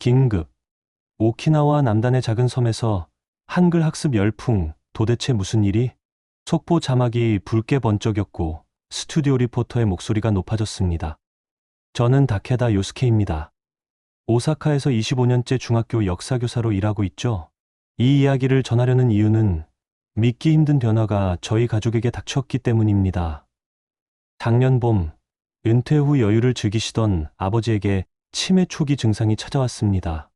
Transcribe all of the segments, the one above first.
긴급. 오키나와 남단의 작은 섬에서 한글 학습 열풍, 도대체 무슨 일이? 속보 자막이 붉게 번쩍였고 스튜디오 리포터의 목소리가 높아졌습니다. 저는 다케다 요스케입니다. 오사카에서 25년째 중학교 역사교사로 일하고 있죠. 이 이야기를 전하려는 이유는 믿기 힘든 변화가 저희 가족에게 닥쳤기 때문입니다. 작년 봄, 은퇴 후 여유를 즐기시던 아버지에게 치매 초기 증상이 찾아왔습니다.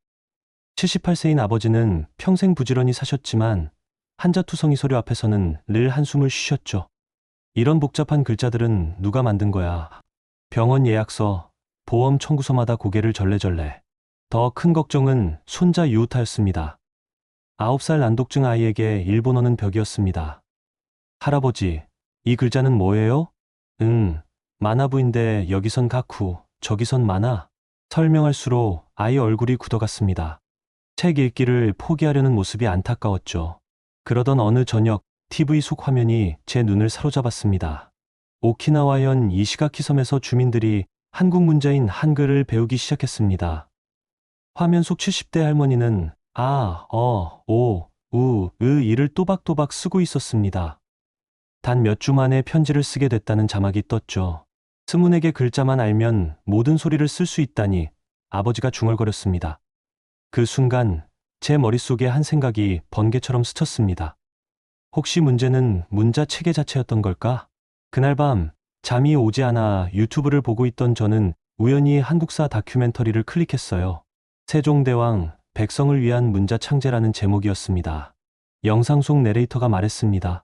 78세인 아버지는 평생 부지런히 사셨지만 한자투성이 서류 앞에서는 늘 한숨을 쉬셨죠. 이런 복잡한 글자들은 누가 만든 거야? 병원 예약서, 보험 청구서마다 고개를 절레절레. 더 큰 걱정은 손자 유우타였습니다. 9살 난독증 아이에게 일본어는 벽이었습니다. 할아버지, 이 글자는 뭐예요? 마나부인데 여기선 가쿠, 저기선 마나. 설명할수록 아이 얼굴이 굳어갔습니다. 책 읽기를 포기하려는 모습이 안타까웠죠. 그러던 어느 저녁 TV 속 화면이 제 눈을 사로잡았습니다. 오키나와현 이시가키 섬에서 주민들이 한국 문자인 한글을 배우기 시작했습니다. 화면 속 70대 할머니는 아, 오, 이를 또박또박 쓰고 있었습니다. 단 몇 주 만에 편지를 쓰게 됐다는 자막이 떴죠. 스문에게 글자만 알면 모든 소리를 쓸 수 있다니 아버지가 중얼거렸습니다. 그 순간 제 머릿속에 한 생각이 번개처럼 스쳤습니다. 혹시 문제는 문자 체계 자체였던 걸까? 그날 밤 잠이 오지 않아 유튜브를 보고 있던 저는 우연히 한국사 다큐멘터리를 클릭했어요. 세종대왕, 백성을 위한 문자 창제라는 제목이었습니다. 영상 속 내레이터가 말했습니다.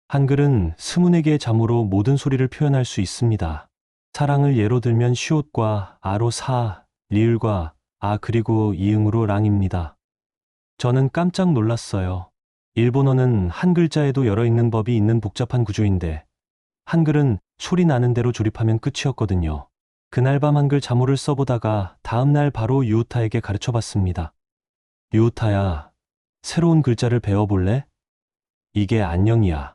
한글은 스문에 개의 자모로 모든 소리를 표현할 수 있습니다. 사랑을 예로 들면 시옷과 아로 사, 리을과 아 그리고 이응으로 랑입니다. 저는 깜짝 놀랐어요. 일본어는 한 글자에도 여러 읽는 법이 있는 복잡한 구조인데 한글은 소리 나는 대로 조립하면 끝이었거든요. 그날 밤 한글 자모를 써보다가 다음날 바로 유우타에게 가르쳐봤습니다. 유우타야, 새로운 글자를 배워볼래? 이게 안녕이야.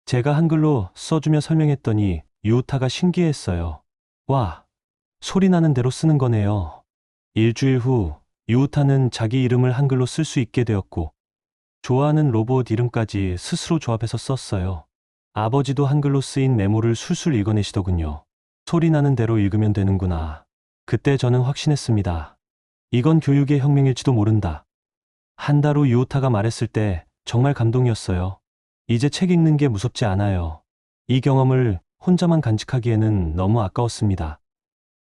제가 한글로 써주며 설명했더니 유우타가 신기해했어요. 와, 소리 나는 대로 쓰는 거네요. 일주일 후 유우타는 자기 이름을 한글로 쓸 수 있게 되었고 좋아하는 로봇 이름까지 스스로 조합해서 썼어요. 아버지도 한글로 쓰인 메모를 술술 읽어내시더군요. 소리 나는 대로 읽으면 되는구나. 그때 저는 확신했습니다. 이건 교육의 혁명일지도 모른다. 한 달 후 유우타가 말했을 때 정말 감동이었어요. 이제 책 읽는 게 무섭지 않아요. 이 경험을 혼자만 간직하기에는 너무 아까웠습니다.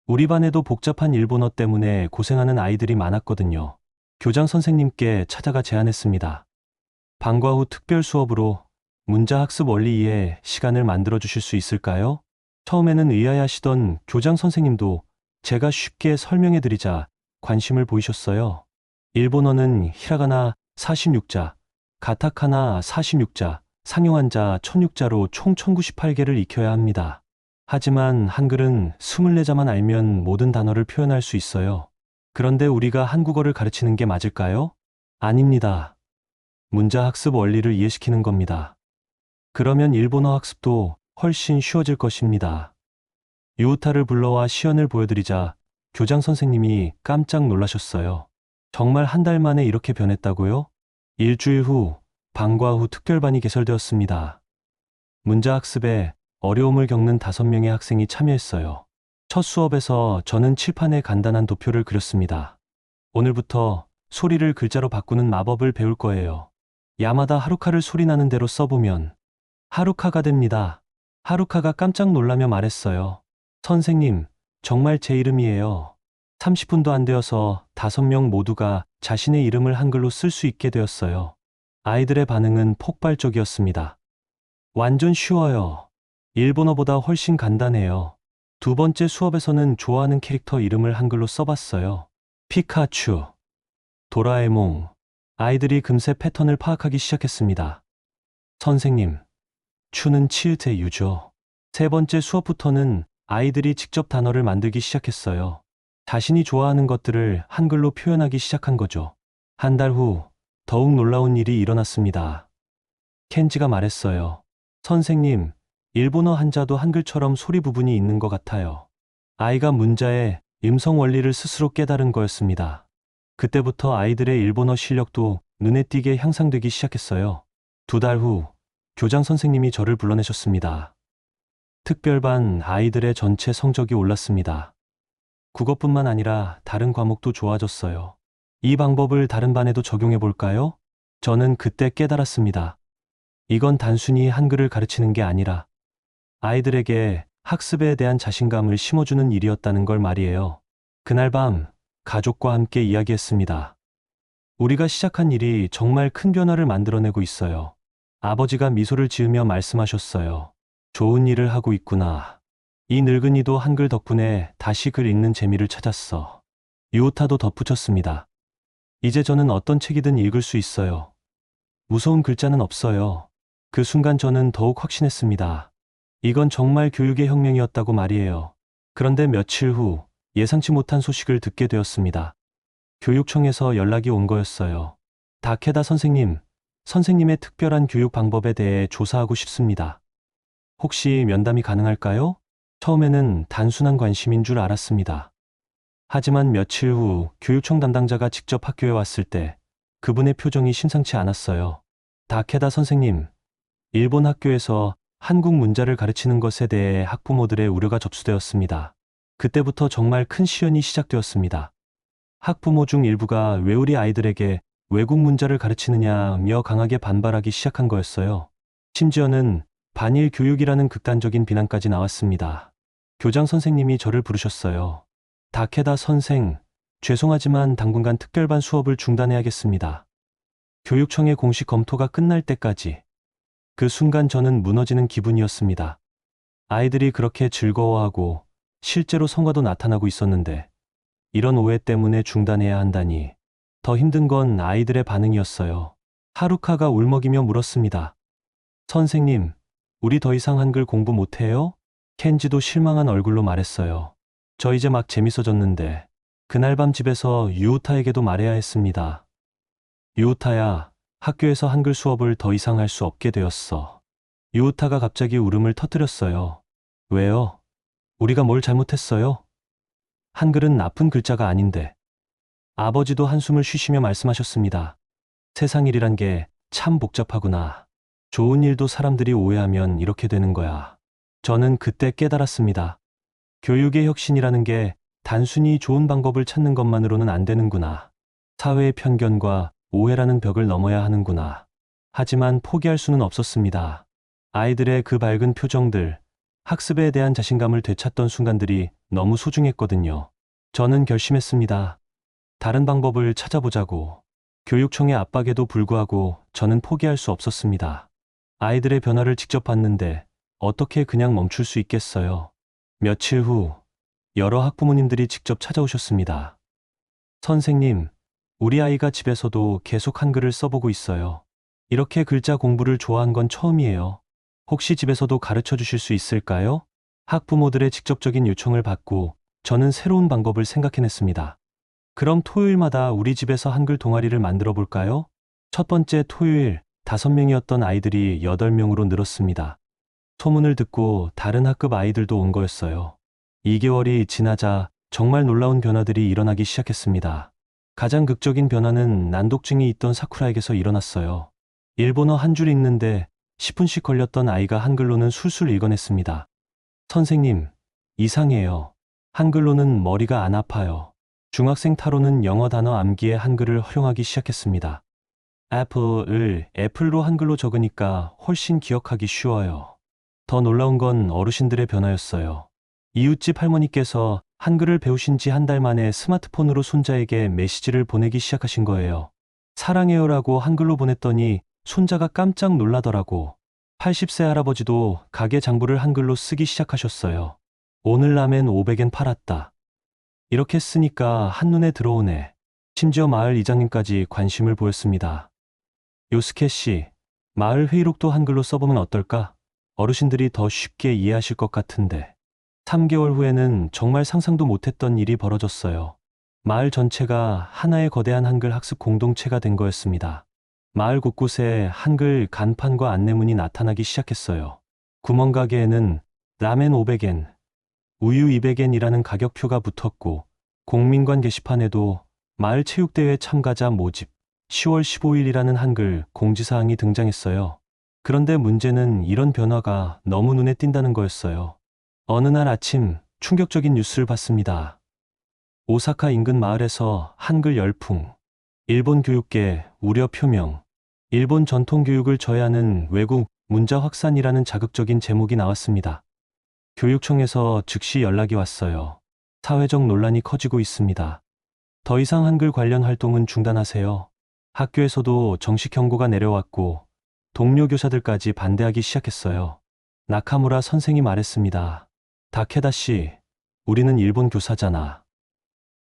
우리 반에도 복잡한 일본어 때문에 고생하는 아이들이 많았거든요. 교장 선생님께 찾아가 제안했습니다. 방과 후 특별 수업으로 문자 학습 원리에 시간을 만들어 주실 수 있을까요? 처음에는 의아해하시던 교장 선생님도 제가 쉽게 설명해 드리자 관심을 보이셨어요. 일본어는 히라가나 46자, 가타카나 46자, 상용한자 1006자로 총 1098개를 익혀야 합니다. 하지만 한글은 24자만 알면 모든 단어를 표현할 수 있어요. 그런데 우리가 한국어를 가르치는 게 맞을까요? 아닙니다. 문자 학습 원리를 이해시키는 겁니다. 그러면 일본어 학습도 훨씬 쉬워질 것입니다. 유우타를 불러와 시연을 보여드리자 교장 선생님이 깜짝 놀라셨어요. 정말 한 달 만에 이렇게 변했다고요? 일주일 후 방과 후 특별반이 개설되었습니다. 문자 학습에 어려움을 겪는 5명의 학생이 참여했어요. 첫 수업에서 저는 칠판에 간단한 도표를 그렸습니다. 오늘부터 소리를 글자로 바꾸는 마법을 배울 거예요. 야마다 하루카를 소리나는 대로 써보면 하루카가 됩니다. 하루카가 깜짝 놀라며 말했어요. 선생님, 정말 제 이름이에요. 30분도 안 되어서 5명 모두가 자신의 이름을 한글로 쓸 수 있게 되었어요. 아이들의 반응은 폭발적이었습니다. 완전 쉬워요. 일본어보다 훨씬 간단해요. 두 번째 수업에서는 좋아하는 캐릭터 이름을 한글로 써봤어요. 피카츄, 도라에몽. 아이들이 금세 패턴을 파악하기 시작했습니다. 선생님, 추는 치읓의 유죠. 세 번째 수업부터는 아이들이 직접 단어를 만들기 시작했어요. 자신이 좋아하는 것들을 한글로 표현하기 시작한 거죠. 한 달 후 더욱 놀라운 일이 일어났습니다. 켄지가 말했어요. 선생님, 일본어 한자도 한글처럼 소리 부분이 있는 것 같아요. 아이가 문자의 음성 원리를 스스로 깨달은 거였습니다. 그때부터 아이들의 일본어 실력도 눈에 띄게 향상되기 시작했어요. 2달 후, 교장 선생님이 저를 불러내셨습니다. 특별반 아이들의 전체 성적이 올랐습니다. 국어뿐만 아니라 다른 과목도 좋아졌어요. 이 방법을 다른 반에도 적용해 볼까요? 저는 그때 깨달았습니다. 이건 단순히 한글을 가르치는 게 아니라 아이들에게 학습에 대한 자신감을 심어주는 일이었다는 걸 말이에요. 그날 밤, 가족과 함께 이야기했습니다. 우리가 시작한 일이 정말 큰 변화를 만들어내고 있어요. 아버지가 미소를 지으며 말씀하셨어요. 좋은 일을 하고 있구나. 이 늙은이도 한글 덕분에 다시 글 읽는 재미를 찾았어. 유오타도 덧붙였습니다. 이제 저는 어떤 책이든 읽을 수 있어요. 무서운 글자는 없어요. 그 순간 저는 더욱 확신했습니다. 이건 정말 교육의 혁명이었다고 말이에요. 그런데 며칠 후 예상치 못한 소식을 듣게 되었습니다. 교육청에서 연락이 온 거였어요. 다케다 선생님, 선생님의 특별한 교육 방법에 대해 조사하고 싶습니다. 혹시 면담이 가능할까요? 처음에는 단순한 관심인 줄 알았습니다. 하지만 며칠 후 교육청 담당자가 직접 학교에 왔을 때 그분의 표정이 심상치 않았어요. 다케다 선생님, 일본 학교에서 한국 문자를 가르치는 것에 대해 학부모들의 우려가 접수되었습니다. 그때부터 정말 큰 시연이 시작되었습니다. 학부모 중 일부가 왜 우리 아이들에게 외국 문자를 가르치느냐며 강하게 반발하기 시작한 거였어요. 심지어는 반일 교육이라는 극단적인 비난까지 나왔습니다. 교장 선생님이 저를 부르셨어요. 다케다 선생, 죄송하지만 당분간 특별반 수업을 중단해야겠습니다. 교육청의 공식 검토가 끝날 때까지. 그 순간 저는 무너지는 기분이었습니다. 아이들이 그렇게 즐거워하고 실제로 성과도 나타나고 있었는데 이런 오해 때문에 중단해야 한다니. 더 힘든 건 아이들의 반응이었어요. 하루카가 울먹이며 물었습니다. 선생님, 우리 더 이상 한글 공부 못해요? 켄지도 실망한 얼굴로 말했어요. 저 이제 막 재밌어졌는데. 그날 밤 집에서 유우타에게도 말해야 했습니다. 유우타야, 학교에서 한글 수업을 더 이상 할 수 없게 되었어. 유우타가 갑자기 울음을 터뜨렸어요. 왜요? 우리가 뭘 잘못했어요? 한글은 나쁜 글자가 아닌데. 아버지도 한숨을 쉬시며 말씀하셨습니다. 세상 일이란 게 참 복잡하구나. 좋은 일도 사람들이 오해하면 이렇게 되는 거야. 저는 그때 깨달았습니다. 교육의 혁신이라는 게 단순히 좋은 방법을 찾는 것만으로는 안 되는구나. 사회의 편견과 오해라는 벽을 넘어야 하는구나. 하지만 포기할 수는 없었습니다. 아이들의 그 밝은 표정들, 학습에 대한 자신감을 되찾던 순간들이 너무 소중했거든요. 저는 결심했습니다. 다른 방법을 찾아보자고. 교육청의 압박에도 불구하고 저는 포기할 수 없었습니다. 아이들의 변화를 직접 봤는데 어떻게 그냥 멈출 수 있겠어요. 며칠 후 여러 학부모님들이 직접 찾아오셨습니다. 선생님, 우리 아이가 집에서도 계속 한글을 써보고 있어요. 이렇게 글자 공부를 좋아한 건 처음이에요. 혹시 집에서도 가르쳐 주실 수 있을까요? 학부모들의 직접적인 요청을 받고 저는 새로운 방법을 생각해냈습니다. 그럼 토요일마다 우리 집에서 한글 동아리를 만들어 볼까요? 첫 번째 토요일 5명이었던 아이들이 8명으로 늘었습니다. 소문을 듣고 다른 학급 아이들도 온 거였어요. 2개월이 지나자 정말 놀라운 변화들이 일어나기 시작했습니다. 가장 극적인 변화는 난독증이 있던 사쿠라에게서 일어났어요. 일본어 한 줄 읽는데 10분씩 걸렸던 아이가 한글로는 술술 읽어냈습니다. 선생님, 이상해요. 한글로는 머리가 안 아파요. 중학생 타로는 영어 단어 암기에 한글을 활용하기 시작했습니다. 애플을 애플로 한글로 적으니까 훨씬 기억하기 쉬워요. 더 놀라운 건 어르신들의 변화였어요. 이웃집 할머니께서 한글을 배우신 지 한 달 만에 스마트폰으로 손자에게 메시지를 보내기 시작하신 거예요. 사랑해요라고 한글로 보냈더니 손자가 깜짝 놀라더라고. 80세 할아버지도 가게 장부를 한글로 쓰기 시작하셨어요. 오늘 라멘 500엔 팔았다. 이렇게 쓰니까 한눈에 들어오네. 심지어 마을 이장님까지 관심을 보였습니다. 요스케 씨, 마을 회의록도 한글로 써보면 어떨까? 어르신들이 더 쉽게 이해하실 것 같은데. 3개월 후에는 정말 상상도 못했던 일이 벌어졌어요. 마을 전체가 하나의 거대한 한글 학습 공동체가 된 거였습니다. 마을 곳곳에 한글 간판과 안내문이 나타나기 시작했어요. 구멍가게에는 라멘 500엔, 우유 200엔이라는 가격표가 붙었고 공민관 게시판에도 마을 체육대회 참가자 모집, 10월 15일이라는 한글 공지사항이 등장했어요. 그런데 문제는 이런 변화가 너무 눈에 띈다는 거였어요. 어느 날 아침 충격적인 뉴스를 봤습니다. 오사카 인근 마을에서 한글 열풍, 일본 교육계 우려 표명, 일본 전통 교육을 저해하는 외국 문자 확산이라는 자극적인 제목이 나왔습니다. 교육청에서 즉시 연락이 왔어요. 사회적 논란이 커지고 있습니다. 더 이상 한글 관련 활동은 중단하세요. 학교에서도 정식 경고가 내려왔고 동료 교사들까지 반대하기 시작했어요. 나카무라 선생이 말했습니다. 다케다 씨, 우리는 일본 교사잖아.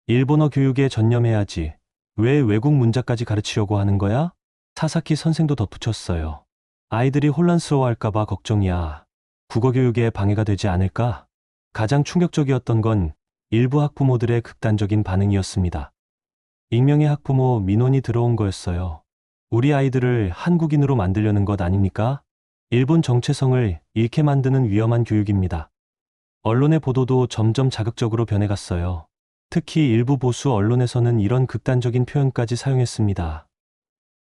일본어 교육에 전념해야지. 왜 외국 문자까지 가르치려고 하는 거야? 사사키 선생도 덧붙였어요. 아이들이 혼란스러워할까봐 걱정이야. 국어 교육에 방해가 되지 않을까? 가장 충격적이었던 건 일부 학부모들의 극단적인 반응이었습니다. 익명의 학부모 민원이 들어온 거였어요. 우리 아이들을 한국인으로 만들려는 것 아닙니까? 일본 정체성을 잃게 만드는 위험한 교육입니다. 언론의 보도도 점점 자극적으로 변해갔어요. 특히 일부 보수 언론에서는 이런 극단적인 표현까지 사용했습니다.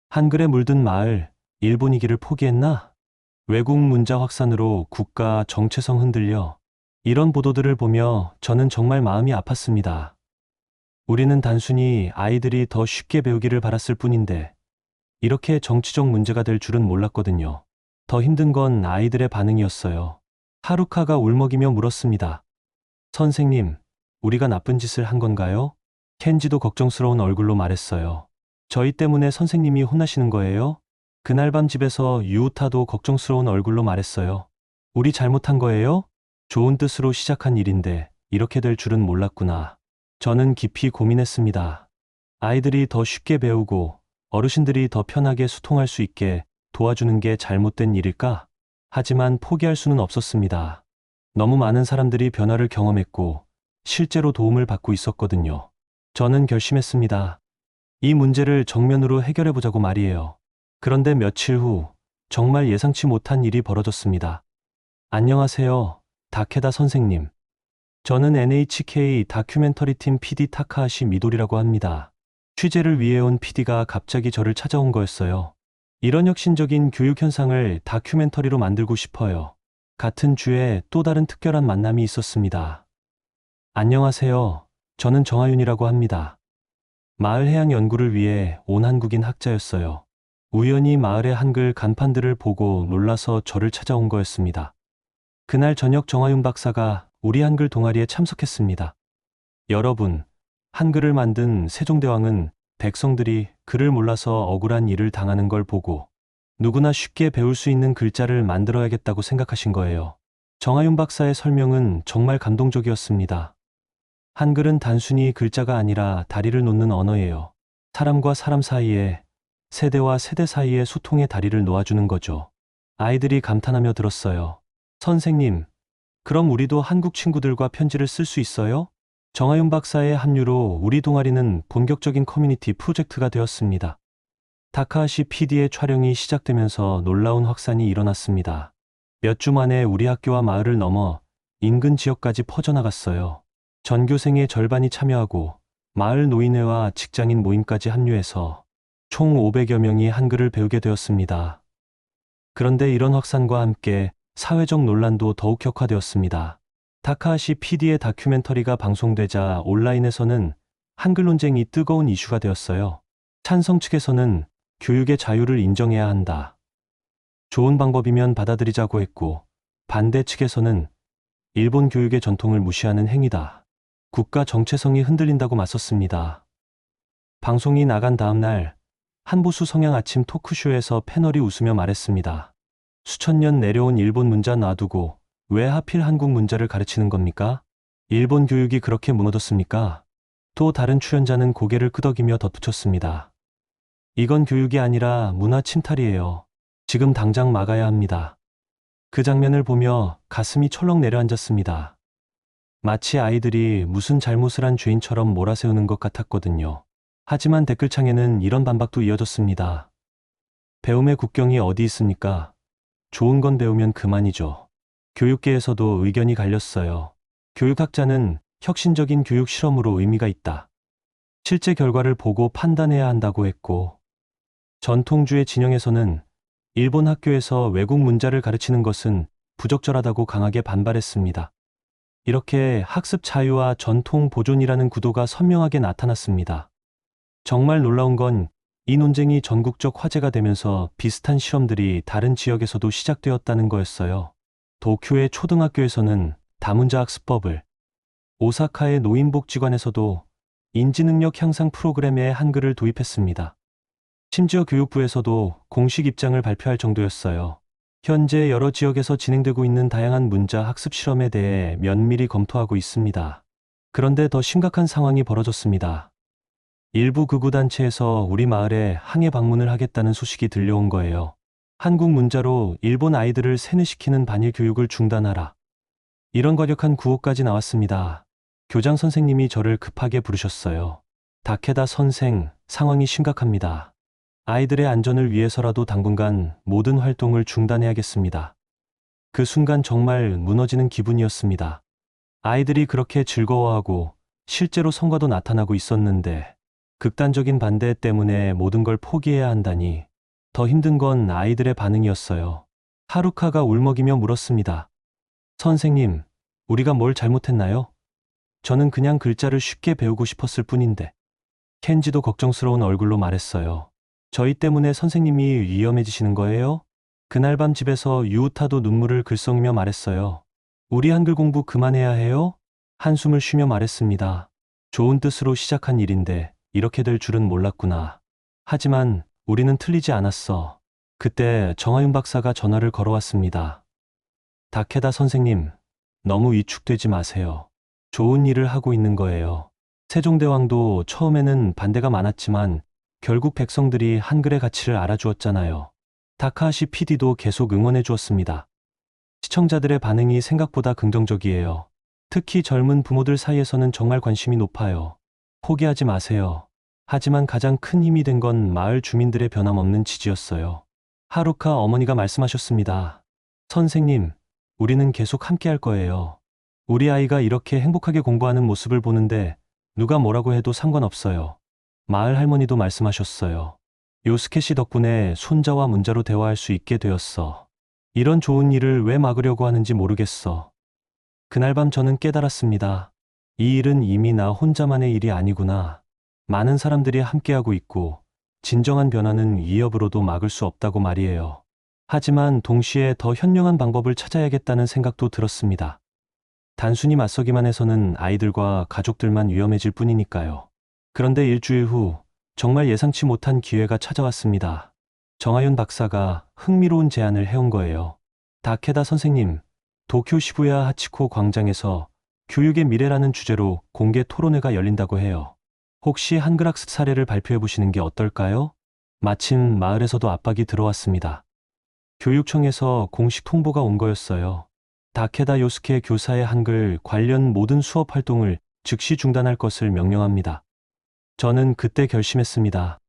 한글에 물든 마을, 일본이기를 포기했나? 외국 문자 확산으로 국가 정체성 흔들려. 이런 보도들을 보며 저는 정말 마음이 아팠습니다. 우리는 단순히 아이들이 더 쉽게 배우기를 바랐을 뿐인데 이렇게 정치적 문제가 될 줄은 몰랐거든요. 더 힘든 건 아이들의 반응이었어요. 하루카가 울먹이며 물었습니다. 선생님, 우리가 나쁜 짓을 한 건가요? 켄지도 걱정스러운 얼굴로 말했어요. 저희 때문에 선생님이 혼나시는 거예요? 그날 밤 집에서 유우타도 걱정스러운 얼굴로 말했어요. 우리 잘못한 거예요? 좋은 뜻으로 시작한 일인데 이렇게 될 줄은 몰랐구나. 저는 깊이 고민했습니다. 아이들이 더 쉽게 배우고 어르신들이 더 편하게 소통할 수 있게 도와주는 게 잘못된 일일까? 하지만 포기할 수는 없었습니다. 너무 많은 사람들이 변화를 경험했고 실제로 도움을 받고 있었거든요. 저는 결심했습니다. 이 문제를 정면으로 해결해 보자고 말이에요. 그런데 며칠 후 정말 예상치 못한 일이 벌어졌습니다. 안녕하세요, 다케다 선생님. 저는 NHK 다큐멘터리 팀 PD 타카하시 미도리라고 합니다. 취재를 위해 온 PD가 갑자기 저를 찾아온 거였어요. 이런 혁신적인 교육 현상을 다큐멘터리로 만들고 싶어요. 같은 주에 또 다른 특별한 만남이 있었습니다. 안녕하세요. 저는 정하윤이라고 합니다. 마을 해양 연구를 위해 온 한국인 학자였어요. 우연히 마을의 한글 간판들을 보고 놀라서 저를 찾아온 거였습니다. 그날 저녁 정하윤 박사가 우리 한글 동아리에 참석했습니다. 여러분, 한글을 만든 세종대왕은 백성들이 글을 몰라서 억울한 일을 당하는 걸 보고 누구나 쉽게 배울 수 있는 글자를 만들어야겠다고 생각하신 거예요. 정하윤 박사의 설명은 정말 감동적이었습니다. 한글은 단순히 글자가 아니라 다리를 놓는 언어예요. 사람과 사람 사이에, 세대와 세대 사이에 소통의 다리를 놓아주는 거죠. 아이들이 감탄하며 들었어요. 선생님, 그럼 우리도 한국 친구들과 편지를 쓸 수 있어요? 정하윤 박사의 합류로 우리 동아리는 본격적인 커뮤니티 프로젝트가 되었습니다. 다카하시 PD의 촬영이 시작되면서 놀라운 확산이 일어났습니다. 몇 주 만에 우리 학교와 마을을 넘어 인근 지역까지 퍼져나갔어요. 전교생의 절반이 참여하고 마을 노인회와 직장인 모임까지 합류해서 총 500여 명이 한글을 배우게 되었습니다. 그런데 이런 확산과 함께 사회적 논란도 더욱 격화되었습니다. 다카하시 PD의 다큐멘터리가 방송되자 온라인에서는 한글 논쟁이 뜨거운 이슈가 되었어요. 찬성 측에서는 교육의 자유를 인정해야 한다. 좋은 방법이면 받아들이자고 했고, 반대 측에서는 일본 교육의 전통을 무시하는 행위다. 국가 정체성이 흔들린다고 맞섰습니다. 방송이 나간 다음 날, 한 보수 성향 아침 토크쇼에서 패널이 웃으며 말했습니다. 수천 년 내려온 일본 문자 놔두고 왜 하필 한국 문자를 가르치는 겁니까? 일본 교육이 그렇게 무너졌습니까? 또 다른 출연자는 고개를 끄덕이며 덧붙였습니다. 이건 교육이 아니라 문화 침탈이에요. 지금 당장 막아야 합니다. 그 장면을 보며 가슴이 철렁 내려앉았습니다. 마치 아이들이 무슨 잘못을 한 죄인처럼 몰아세우는 것 같았거든요. 하지만 댓글창에는 이런 반박도 이어졌습니다. 배움의 국경이 어디 있습니까? 좋은 건 배우면 그만이죠. 교육계에서도 의견이 갈렸어요. 교육학자는 혁신적인 교육 실험으로 의미가 있다. 실제 결과를 보고 판단해야 한다고 했고, 전통주의 진영에서는 일본 학교에서 외국 문자를 가르치는 것은 부적절하다고 강하게 반발했습니다. 이렇게 학습 자유와 전통 보존이라는 구도가 선명하게 나타났습니다. 정말 놀라운 건 이 논쟁이 전국적 화제가 되면서 비슷한 실험들이 다른 지역에서도 시작되었다는 거였어요. 도쿄의 초등학교에서는 다문자 학습법을, 오사카의 노인복지관에서도 인지능력 향상 프로그램에 한글을 도입했습니다. 심지어 교육부에서도 공식 입장을 발표할 정도였어요. 현재 여러 지역에서 진행되고 있는 다양한 문자 학습 실험에 대해 면밀히 검토하고 있습니다. 그런데 더 심각한 상황이 벌어졌습니다. 일부 극우단체에서 우리 마을에 항해 방문을 하겠다는 소식이 들려온 거예요. 한국 문자로 일본 아이들을 세뇌시키는 반일 교육을 중단하라. 이런 과격한 구호까지 나왔습니다. 교장 선생님이 저를 급하게 부르셨어요. 다케다 선생, 상황이 심각합니다. 아이들의 안전을 위해서라도 당분간 모든 활동을 중단해야겠습니다. 그 순간 정말 무너지는 기분이었습니다. 아이들이 그렇게 즐거워하고 실제로 성과도 나타나고 있었는데 극단적인 반대 때문에 모든 걸 포기해야 한다니. 더 힘든 건 아이들의 반응이었어요. 하루카가 울먹이며 물었습니다. 선생님, 우리가 뭘 잘못했나요? 저는 그냥 글자를 쉽게 배우고 싶었을 뿐인데. 켄지도 걱정스러운 얼굴로 말했어요. 저희 때문에 선생님이 위험해지시는 거예요? 그날 밤 집에서 유우타도 눈물을 글썽이며 말했어요. 우리 한글 공부 그만해야 해요? 한숨을 쉬며 말했습니다. 좋은 뜻으로 시작한 일인데 이렇게 될 줄은 몰랐구나. 하지만 우리는 틀리지 않았어. 그때 정하윤 박사가 전화를 걸어왔습니다. 다케다 선생님, 너무 위축되지 마세요. 좋은 일을 하고 있는 거예요. 세종대왕도 처음에는 반대가 많았지만 결국 백성들이 한글의 가치를 알아주었잖아요. 다카하시 PD도 계속 응원해 주었습니다. 시청자들의 반응이 생각보다 긍정적이에요. 특히 젊은 부모들 사이에서는 정말 관심이 높아요. 포기하지 마세요. 하지만 가장 큰 힘이 된 건 마을 주민들의 변함없는 지지였어요. 하루카 어머니가 말씀하셨습니다. 선생님, 우리는 계속 함께 할 거예요. 우리 아이가 이렇게 행복하게 공부하는 모습을 보는데 누가 뭐라고 해도 상관없어요. 마을 할머니도 말씀하셨어요. 요스케 씨 덕분에 손자와 문자로 대화할 수 있게 되었어. 이런 좋은 일을 왜 막으려고 하는지 모르겠어. 그날 밤 저는 깨달았습니다. 이 일은 이미 나 혼자만의 일이 아니구나. 많은 사람들이 함께하고 있고 진정한 변화는 위협으로도 막을 수 없다고 말이에요. 하지만 동시에 더 현명한 방법을 찾아야겠다는 생각도 들었습니다. 단순히 맞서기만 해서는 아이들과 가족들만 위험해질 뿐이니까요. 그런데 일주일 후 정말 예상치 못한 기회가 찾아왔습니다. 정하윤 박사가 흥미로운 제안을 해온 거예요. 다케다 선생님, 도쿄 시부야 하치코 광장에서 교육의 미래라는 주제로 공개 토론회가 열린다고 해요. 혹시 한글 학습 사례를 발표해 보시는 게 어떨까요? 마침 마을에서도 압박이 들어왔습니다. 교육청에서 공식 통보가 온 거였어요. 다케다 요스케 교사의 한글 관련 모든 수업 활동을 즉시 중단할 것을 명령합니다. 저는 그때 결심했습니다.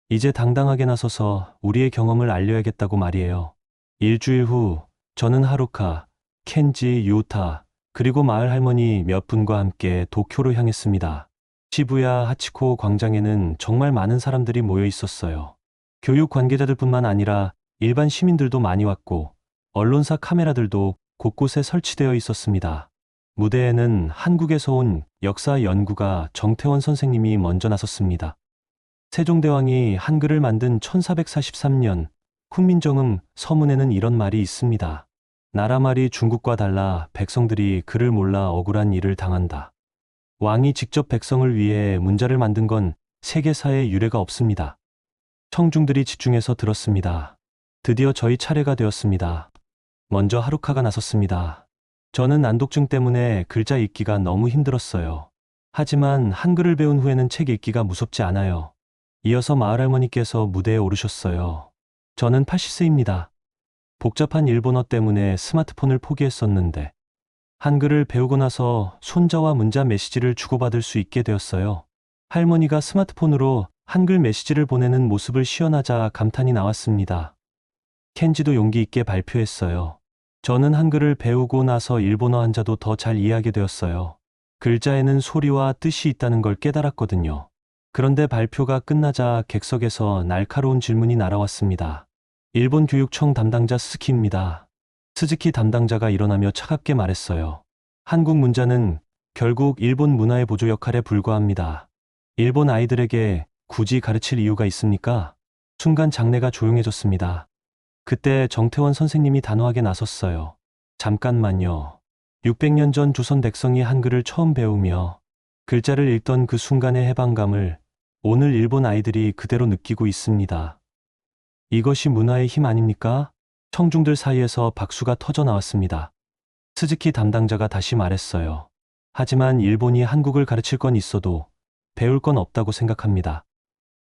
이제 당당하게 나서서 우리의 경험을 알려야겠다고 말이에요. 일주일 후 저는 하루카, 켄지, 유타, 그리고 마을 할머니 몇 분과 함께 도쿄로 향했습니다. 시부야 하치코 광장에는 정말 많은 사람들이 모여 있었어요. 교육 관계자들뿐만 아니라 일반 시민들도 많이 왔고 언론사 카메라들도 곳곳에 설치되어 있었습니다. 무대에는 한국에서 온 역사 연구가 정태원 선생님이 먼저 나섰습니다. 세종대왕이 한글을 만든 1443년 훈민정음 서문에는 이런 말이 있습니다. 나라 말이 중국과 달라 백성들이 글을 몰라 억울한 일을 당한다. 왕이 직접 백성을 위해 문자를 만든 건 세계사에 유례가 없습니다. 청중들이 집중해서 들었습니다. 드디어 저희 차례가 되었습니다. 먼저 하루카가 나섰습니다. 저는 난독증 때문에 글자 읽기가 너무 힘들었어요. 하지만 한글을 배운 후에는 책 읽기가 무섭지 않아요. 이어서 마을 할머니께서 무대에 오르셨어요. 저는 80세입니다. 복잡한 일본어 때문에 스마트폰을 포기했었는데 한글을 배우고 나서 손자와 문자 메시지를 주고받을 수 있게 되었어요. 할머니가 스마트폰으로 한글 메시지를 보내는 모습을 시연하자 감탄이 나왔습니다. 켄지도 용기 있게 발표했어요. 저는 한글을 배우고 나서 일본어 한자도 더 잘 이해하게 되었어요. 글자에는 소리와 뜻이 있다는 걸 깨달았거든요. 그런데 발표가 끝나자 객석에서 날카로운 질문이 날아왔습니다. 일본 교육청 담당자 스즈키입니다. 스즈키 담당자가 일어나며 차갑게 말했어요. 한국 문자는 결국 일본 문화의 보조 역할에 불과합니다. 일본 아이들에게 굳이 가르칠 이유가 있습니까? 순간 장내가 조용해졌습니다. 그때 정태원 선생님이 단호하게 나섰어요. 잠깐만요. 600년 전 조선 백성이 한글을 처음 배우며 글자를 읽던 그 순간의 해방감을 오늘 일본 아이들이 그대로 느끼고 있습니다. 이것이 문화의 힘 아닙니까? 청중들 사이에서 박수가 터져 나왔습니다. 스즈키 담당자가 다시 말했어요. 하지만 일본이 한국을 가르칠 건 있어도 배울 건 없다고 생각합니다.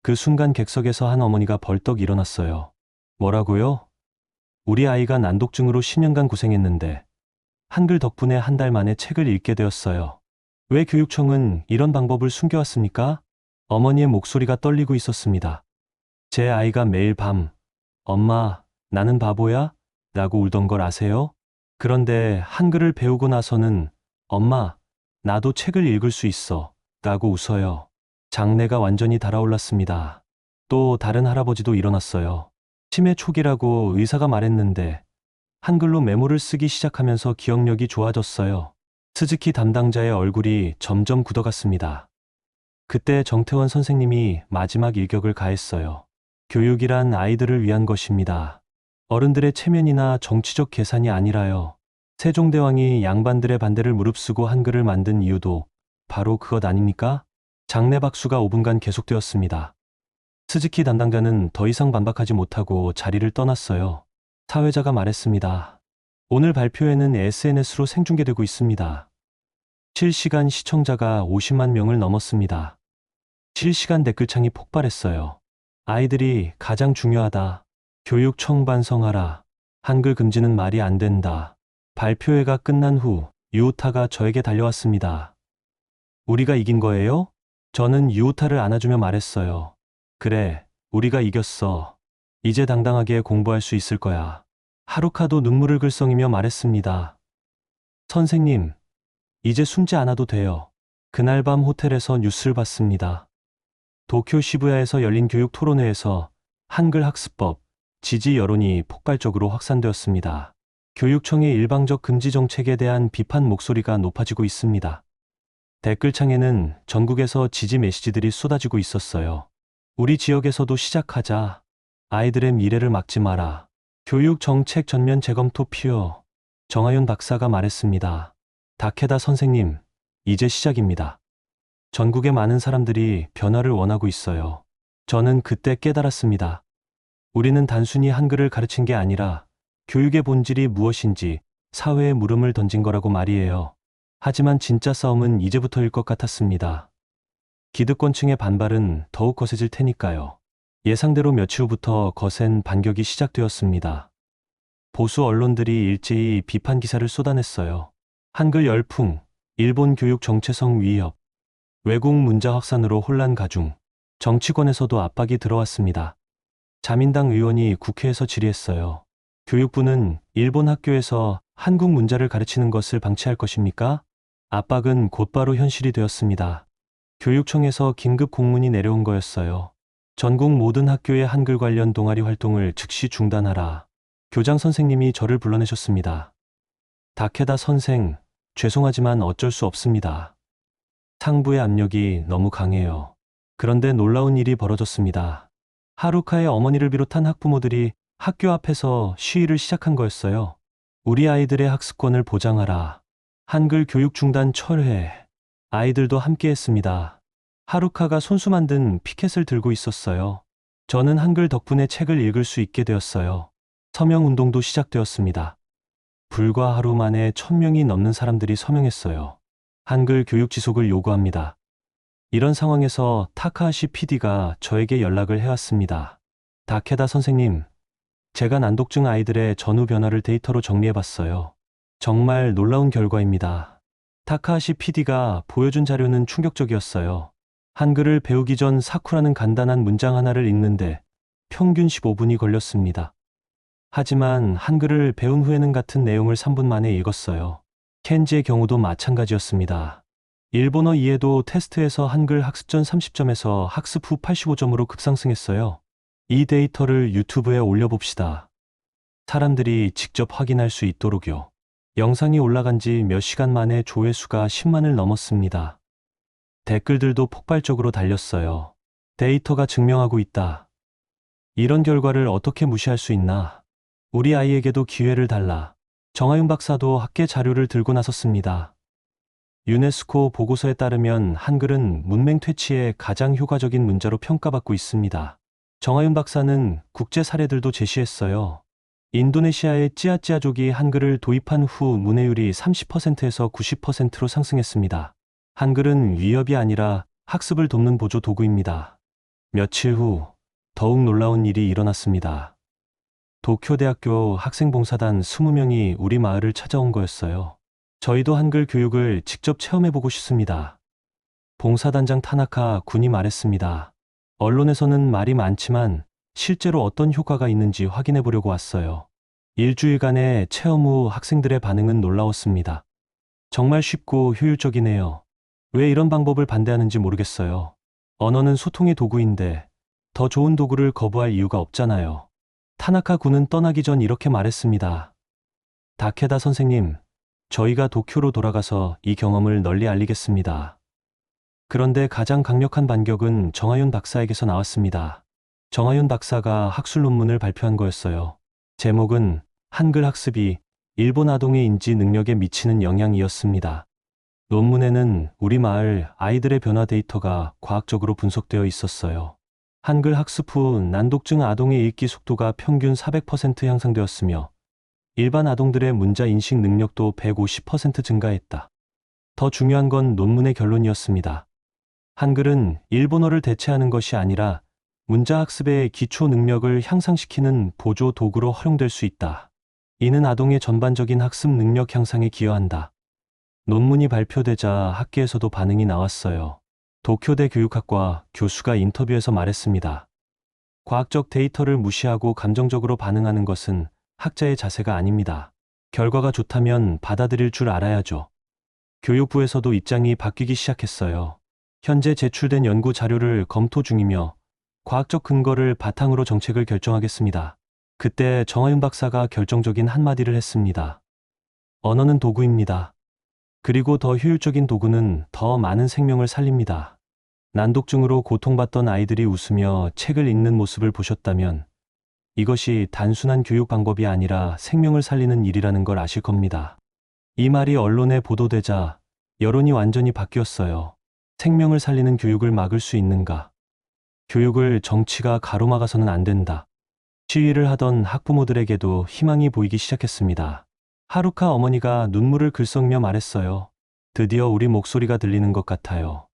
그 순간 객석에서 한 어머니가 벌떡 일어났어요. 뭐라고요? 우리 아이가 난독증으로 10년간 고생했는데 한글 덕분에 한 달 만에 책을 읽게 되었어요. 왜 교육청은 이런 방법을 숨겨왔습니까? 어머니의 목소리가 떨리고 있었습니다. 제 아이가 매일 밤 엄마, 나는 바보야? 라고 울던 걸 아세요? 그런데 한글을 배우고 나서는 엄마, 나도 책을 읽을 수 있어 라고 웃어요. 장내가 완전히 달아올랐습니다. 또 다른 할아버지도 일어났어요. 치매 초기라고 의사가 말했는데 한글로 메모를 쓰기 시작하면서 기억력이 좋아졌어요. 스즈키 담당자의 얼굴이 점점 굳어갔습니다. 그때 정태원 선생님이 마지막 일격을 가했어요. 교육이란 아이들을 위한 것입니다. 어른들의 체면이나 정치적 계산이 아니라요. 세종대왕이 양반들의 반대를 무릅쓰고 한글을 만든 이유도 바로 그것 아닙니까? 장내 박수가 5분간 계속되었습니다. 스즈키 담당자는 더 이상 반박하지 못하고 자리를 떠났어요. 사회자가 말했습니다. 오늘 발표회는 SNS로 생중계되고 있습니다. 실시간 시청자가 50만 명을 넘었습니다. 실시간 댓글창이 폭발했어요. 아이들이 가장 중요하다. 교육청 반성하라. 한글 금지는 말이 안 된다. 발표회가 끝난 후 유우타가 저에게 달려왔습니다. 우리가 이긴 거예요? 저는 유우타를 안아주며 말했어요. 그래, 우리가 이겼어. 이제 당당하게 공부할 수 있을 거야. 하루카도 눈물을 글썽이며 말했습니다. 선생님, 이제 숨지 않아도 돼요. 그날 밤 호텔에서 뉴스를 봤습니다. 도쿄 시부야에서 열린 교육 토론회에서 한글 학습법, 지지 여론이 폭발적으로 확산되었습니다. 교육청의 일방적 금지 정책에 대한 비판 목소리가 높아지고 있습니다. 댓글창에는 전국에서 지지 메시지들이 쏟아지고 있었어요. 우리 지역에서도 시작하자. 아이들의 미래를 막지 마라. 교육 정책 전면 재검토 필요. 정하윤 박사가 말했습니다. 다케다 선생님, 이제 시작입니다. 전국의 많은 사람들이 변화를 원하고 있어요. 저는 그때 깨달았습니다. 우리는 단순히 한글을 가르친 게 아니라 교육의 본질이 무엇인지 사회에 물음을 던진 거라고 말이에요. 하지만 진짜 싸움은 이제부터일 것 같았습니다. 기득권층의 반발은 더욱 거세질 테니까요. 예상대로 며칠 후부터 거센 반격이 시작되었습니다. 보수 언론들이 일제히 비판 기사를 쏟아냈어요. 한글 열풍, 일본 교육 정체성 위협, 외국 문자 확산으로 혼란 가중, 정치권에서도 압박이 들어왔습니다. 자민당 의원이 국회에서 질의했어요. 교육부는 일본 학교에서 한국 문자를 가르치는 것을 방치할 것입니까? 압박은 곧바로 현실이 되었습니다. 교육청에서 긴급 공문이 내려온 거였어요. 전국 모든 학교의 한글 관련 동아리 활동을 즉시 중단하라. 교장 선생님이 저를 불러내셨습니다. 다케다 선생, 죄송하지만 어쩔 수 없습니다. 상부의 압력이 너무 강해요. 그런데 놀라운 일이 벌어졌습니다. 하루카의 어머니를 비롯한 학부모들이 학교 앞에서 시위를 시작한 거였어요. 우리 아이들의 학습권을 보장하라. 한글 교육 중단 철회. 아이들도 함께 했습니다. 하루카가 손수 만든 피켓을 들고 있었어요. 저는 한글 덕분에 책을 읽을 수 있게 되었어요. 서명 운동도 시작되었습니다. 불과 하루 만에 1000명이 넘는 사람들이 서명했어요. 한글 교육 지속을 요구합니다. 이런 상황에서 타카하시 PD가 저에게 연락을 해왔습니다. 다케다 선생님, 제가 난독증 아이들의 전후 변화를 데이터로 정리해봤어요. 정말 놀라운 결과입니다. 타카하시 PD가 보여준 자료는 충격적이었어요. 한글을 배우기 전 사쿠라는 간단한 문장 하나를 읽는데 평균 15분이 걸렸습니다. 하지만 한글을 배운 후에는 같은 내용을 3분 만에 읽었어요. 켄지의 경우도 마찬가지였습니다. 일본어 이해도 테스트에서 한글 학습전 30점에서 학습 후 85점으로 급상승했어요. 이 데이터를 유튜브에 올려봅시다. 사람들이 직접 확인할 수 있도록요. 영상이 올라간 지 몇 시간 만에 조회수가 10만을 넘었습니다. 댓글들도 폭발적으로 달렸어요. 데이터가 증명하고 있다. 이런 결과를 어떻게 무시할 수 있나? 우리 아이에게도 기회를 달라. 정하윤 박사도 학계 자료를 들고 나섰습니다. 유네스코 보고서에 따르면 한글은 문맹 퇴치에 가장 효과적인 문자로 평가받고 있습니다. 정하윤 박사는 국제 사례들도 제시했어요. 인도네시아의 찌아찌아족이 한글을 도입한 후 문해율이 30%에서 90%로 상승했습니다. 한글은 위협이 아니라 학습을 돕는 보조 도구입니다. 며칠 후 더욱 놀라운 일이 일어났습니다. 도쿄대학교 학생봉사단 20명이 우리 마을을 찾아온 거였어요. 저희도 한글 교육을 직접 체험해보고 싶습니다. 봉사단장 타나카 군이 말했습니다. 언론에서는 말이 많지만 실제로 어떤 효과가 있는지 확인해보려고 왔어요. 일주일간의 체험 후 학생들의 반응은 놀라웠습니다. 정말 쉽고 효율적이네요. 왜 이런 방법을 반대하는지 모르겠어요. 언어는 소통의 도구인데 더 좋은 도구를 거부할 이유가 없잖아요. 타나카 군은 떠나기 전 이렇게 말했습니다. 다케다 선생님, 저희가 도쿄로 돌아가서 이 경험을 널리 알리겠습니다. 그런데 가장 강력한 반격은 정하윤 박사에게서 나왔습니다. 정하윤 박사가 학술 논문을 발표한 거였어요. 제목은 한글 학습이 일본 아동의 인지 능력에 미치는 영향이었습니다. 논문에는 우리 마을 아이들의 변화 데이터가 과학적으로 분석되어 있었어요. 한글 학습 후 난독증 아동의 읽기 속도가 평균 400% 향상되었으며 일반 아동들의 문자 인식 능력도 150% 증가했다. 더 중요한 건 논문의 결론이었습니다. 한글은 일본어를 대체하는 것이 아니라 문자 학습의 기초 능력을 향상시키는 보조 도구로 활용될 수 있다. 이는 아동의 전반적인 학습 능력 향상에 기여한다. 논문이 발표되자 학계에서도 반응이 나왔어요. 도쿄대 교육학과 교수가 인터뷰에서 말했습니다. 과학적 데이터를 무시하고 감정적으로 반응하는 것은 학자의 자세가 아닙니다. 결과가 좋다면 받아들일 줄 알아야죠. 교육부에서도 입장이 바뀌기 시작했어요. 현재 제출된 연구 자료를 검토 중이며 과학적 근거를 바탕으로 정책을 결정하겠습니다. 그때 정하윤 박사가 결정적인 한마디를 했습니다. 언어는 도구입니다. 그리고 더 효율적인 도구는 더 많은 생명을 살립니다. 난독증으로 고통받던 아이들이 웃으며 책을 읽는 모습을 보셨다면 이것이 단순한 교육 방법이 아니라 생명을 살리는 일이라는 걸 아실 겁니다. 이 말이 언론에 보도되자 여론이 완전히 바뀌었어요. 생명을 살리는 교육을 막을 수 있는가? 교육을 정치가 가로막아서는 안 된다. 시위를 하던 학부모들에게도 희망이 보이기 시작했습니다. 하루카 어머니가 눈물을 글썽이며 말했어요. 드디어 우리 목소리가 들리는 것 같아요.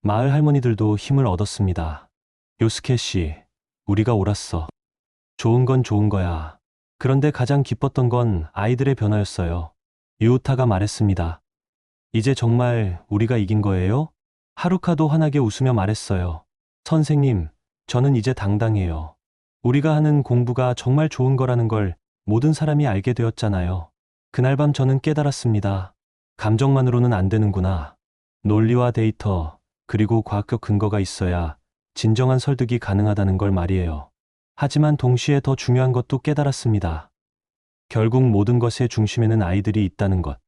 마을 할머니들도 힘을 얻었습니다. 요스케 씨, 우리가 옳았어. 좋은 건 좋은 거야. 그런데 가장 기뻤던 건 아이들의 변화였어요. 유우타가 말했습니다. 이제 정말 우리가 이긴 거예요? 하루카도 환하게 웃으며 말했어요. 선생님, 저는 이제 당당해요. 우리가 하는 공부가 정말 좋은 거라는 걸 모든 사람이 알게 되었잖아요. 그날 밤 저는 깨달았습니다. 감정만으로는 안 되는구나. 논리와 데이터, 그리고 과학적 근거가 있어야 진정한 설득이 가능하다는 걸 말이에요. 하지만 동시에 더 중요한 것도 깨달았습니다. 결국 모든 것의 중심에는 아이들이 있다는 것.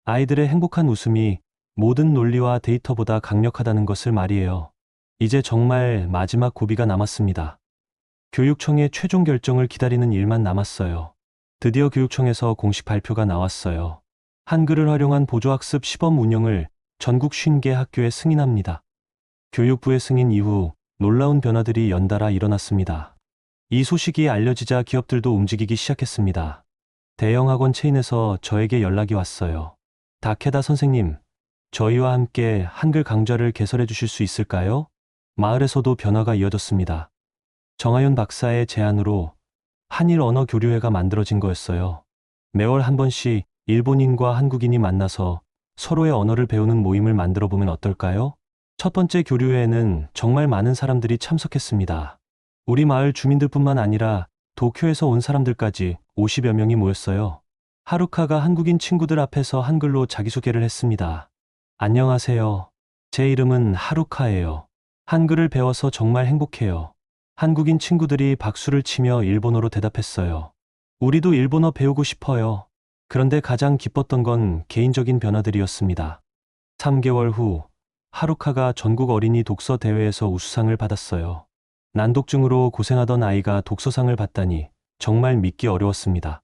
아이들의 행복한 웃음이 모든 논리와 데이터보다 강력하다는 것을 말이에요. 이제 정말 마지막 고비가 남았습니다. 교육청의 최종 결정을 기다리는 일만 남았어요. 드디어 교육청에서 공식 발표가 나왔어요. 한글을 활용한 보조학습 시범 운영을 전국 50개 학교에 승인합니다. 교육부의 승인 이후 놀라운 변화들이 연달아 일어났습니다. 이 소식이 알려지자 기업들도 움직이기 시작했습니다. 대형 학원 체인에서 저에게 연락이 왔어요. 다케다 선생님, 저희와 함께 한글 강좌를 개설해 주실 수 있을까요? 마을에서도 변화가 이어졌습니다. 정하윤 박사의 제안으로 한일 언어 교류회가 만들어진 거였어요. 매월 한 번씩 일본인과 한국인이 만나서 서로의 언어를 배우는 모임을 만들어 보면 어떨까요? 첫 번째 교류회에는 정말 많은 사람들이 참석했습니다. 우리 마을 주민들뿐만 아니라 도쿄에서 온 사람들까지 50여 명이 모였어요. 하루카가 한국인 친구들 앞에서 한글로 자기소개를 했습니다. 안녕하세요. 제 이름은 하루카예요. 한글을 배워서 정말 행복해요. 한국인 친구들이 박수를 치며 일본어로 대답했어요. 우리도 일본어 배우고 싶어요. 그런데 가장 기뻤던 건 개인적인 변화들이었습니다. 3개월 후, 하루카가 전국 어린이 독서 대회에서 우수상을 받았어요. 난독증으로 고생하던 아이가 독서상을 받다니 정말 믿기 어려웠습니다.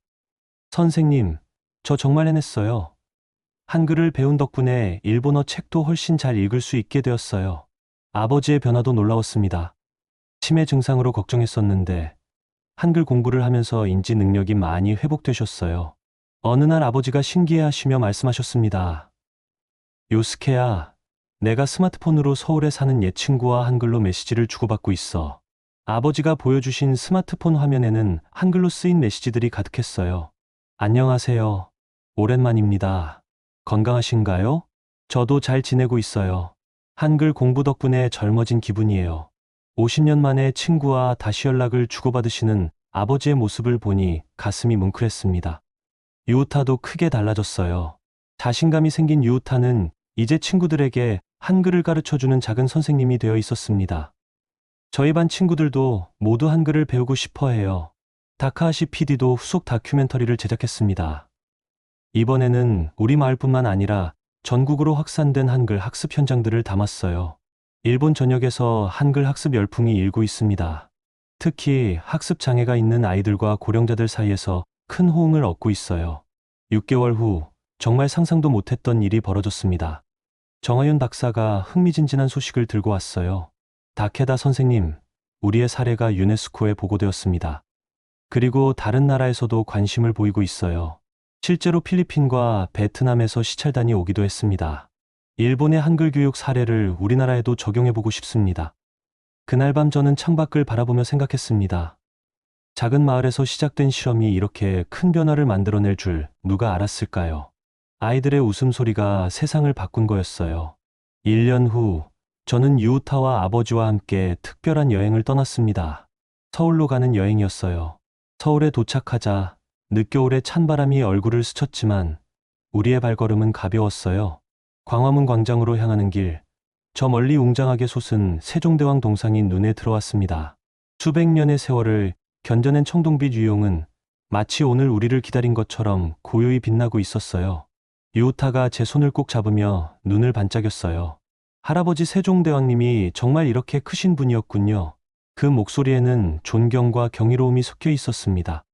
선생님, 저 정말 해냈어요. 한글을 배운 덕분에 일본어 책도 훨씬 잘 읽을 수 있게 되었어요. 아버지의 변화도 놀라웠습니다. 치매 증상으로 걱정했었는데 한글 공부를 하면서 인지 능력이 많이 회복되셨어요. 어느 날 아버지가 신기해하시며 말씀하셨습니다. 요스케야, 내가 스마트폰으로 서울에 사는 옛 친구와 한글로 메시지를 주고받고 있어. 아버지가 보여주신 스마트폰 화면에는 한글로 쓰인 메시지들이 가득했어요. 안녕하세요. 오랜만입니다. 건강하신가요? 저도 잘 지내고 있어요. 한글 공부 덕분에 젊어진 기분이에요. 50년 만에 친구와 다시 연락을 주고받으시는 아버지의 모습을 보니 가슴이 뭉클했습니다. 유우타도 크게 달라졌어요. 자신감이 생긴 유우타는 이제 친구들에게 한글을 가르쳐주는 작은 선생님이 되어 있었습니다. 저희 반 친구들도 모두 한글을 배우고 싶어 해요. 다카하시 PD도 후속 다큐멘터리를 제작했습니다. 이번에는 우리 마을뿐만 아니라 전국으로 확산된 한글 학습 현장들을 담았어요. 일본 전역에서 한글 학습 열풍이 일고 있습니다. 특히 학습 장애가 있는 아이들과 고령자들 사이에서 큰 호응을 얻고 있어요. 6개월 후 정말 상상도 못했던 일이 벌어졌습니다. 정하윤 박사가 흥미진진한 소식을 들고 왔어요. 다케다 선생님, 우리의 사례가 유네스코에 보고되었습니다. 그리고 다른 나라에서도 관심을 보이고 있어요. 실제로 필리핀과 베트남에서 시찰단이 오기도 했습니다. 일본의 한글 교육 사례를 우리나라에도 적용해보고 싶습니다. 그날 밤 저는 창밖을 바라보며 생각했습니다. 작은 마을에서 시작된 실험이 이렇게 큰 변화를 만들어낼 줄 누가 알았을까요? 아이들의 웃음소리가 세상을 바꾼 거였어요. 1년 후, 저는 유우타와 아버지와 함께 특별한 여행을 떠났습니다. 서울로 가는 여행이었어요. 서울에 도착하자 늦겨울의 찬바람이 얼굴을 스쳤지만 우리의 발걸음은 가벼웠어요. 광화문 광장으로 향하는 길, 저 멀리 웅장하게 솟은 세종대왕 동상이 눈에 들어왔습니다. 수백 년의 세월을 견뎌낸 청동빛 유용은 마치 오늘 우리를 기다린 것처럼 고요히 빛나고 있었어요. 유우타가 제 손을 꼭 잡으며 눈을 반짝였어요. 할아버지 세종대왕님이 정말 이렇게 크신 분이었군요. 그 목소리에는 존경과 경이로움이 섞여 있었습니다.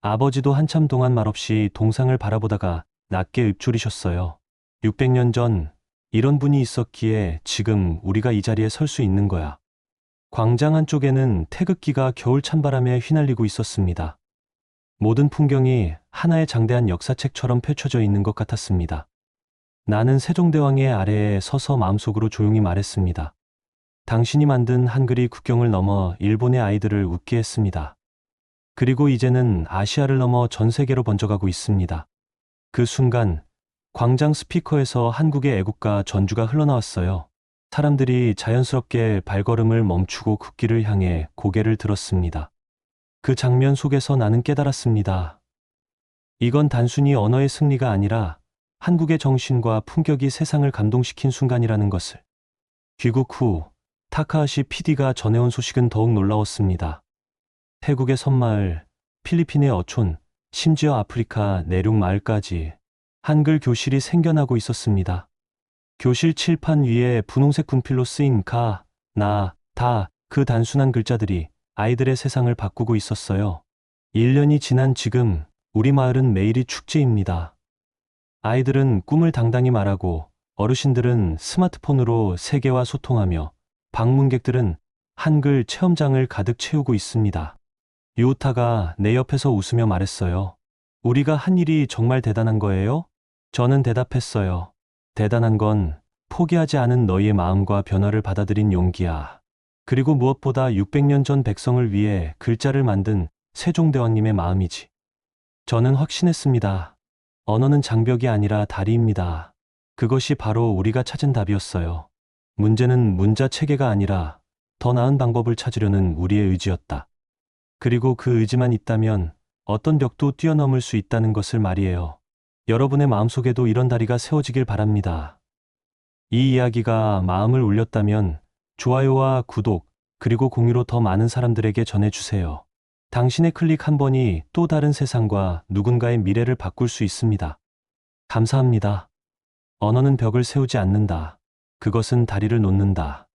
아버지도 한참 동안 말없이 동상을 바라보다가 낮게 읊조리셨어요. 600년 전 이런 분이 있었기에 지금 우리가 이 자리에 설 수 있는 거야. 광장 한쪽에는 태극기가 겨울 찬바람에 휘날리고 있었습니다. 모든 풍경이 하나의 장대한 역사책처럼 펼쳐져 있는 것 같았습니다. 나는 세종대왕의 아래에 서서 마음속으로 조용히 말했습니다. 당신이 만든 한글이 국경을 넘어 일본의 아이들을 웃게 했습니다. 그리고 이제는 아시아를 넘어 전 세계로 번져가고 있습니다. 그 순간 광장 스피커에서 한국의 애국가 전주가 흘러나왔어요. 사람들이 자연스럽게 발걸음을 멈추고 국기를 향해 고개를 들었습니다. 그 장면 속에서 나는 깨달았습니다. 이건 단순히 언어의 승리가 아니라 한국의 정신과 품격이 세상을 감동시킨 순간이라는 것을. 귀국 후 타카하시 PD가 전해온 소식은 더욱 놀라웠습니다. 태국의 섬마을, 필리핀의 어촌, 심지어 아프리카 내륙 마을까지 한글 교실이 생겨나고 있었습니다. 교실 칠판 위에 분홍색 분필로 쓰인 가, 나, 다, 그 단순한 글자들이 아이들의 세상을 바꾸고 있었어요. 1년이 지난 지금 우리 마을은 매일이 축제입니다. 아이들은 꿈을 당당히 말하고 어르신들은 스마트폰으로 세계와 소통하며 방문객들은 한글 체험장을 가득 채우고 있습니다. 유우타가 내 옆에서 웃으며 말했어요. 우리가 한 일이 정말 대단한 거예요? 저는 대답했어요. 대단한 건 포기하지 않은 너희의 마음과 변화를 받아들인 용기야. 그리고 무엇보다 600년 전 백성을 위해 글자를 만든 세종대왕님의 마음이지. 저는 확신했습니다. 언어는 장벽이 아니라 다리입니다. 그것이 바로 우리가 찾은 답이었어요. 문제는 문자 체계가 아니라 더 나은 방법을 찾으려는 우리의 의지였다. 그리고 그 의지만 있다면 어떤 벽도 뛰어넘을 수 있다는 것을 말이에요. 여러분의 마음속에도 이런 다리가 세워지길 바랍니다. 이 이야기가 마음을 울렸다면 좋아요와 구독, 그리고 공유로 더 많은 사람들에게 전해주세요. 당신의 클릭 한 번이 또 다른 세상과 누군가의 미래를 바꿀 수 있습니다. 감사합니다. 언어는 벽을 세우지 않는다. 그것은 다리를 놓는다.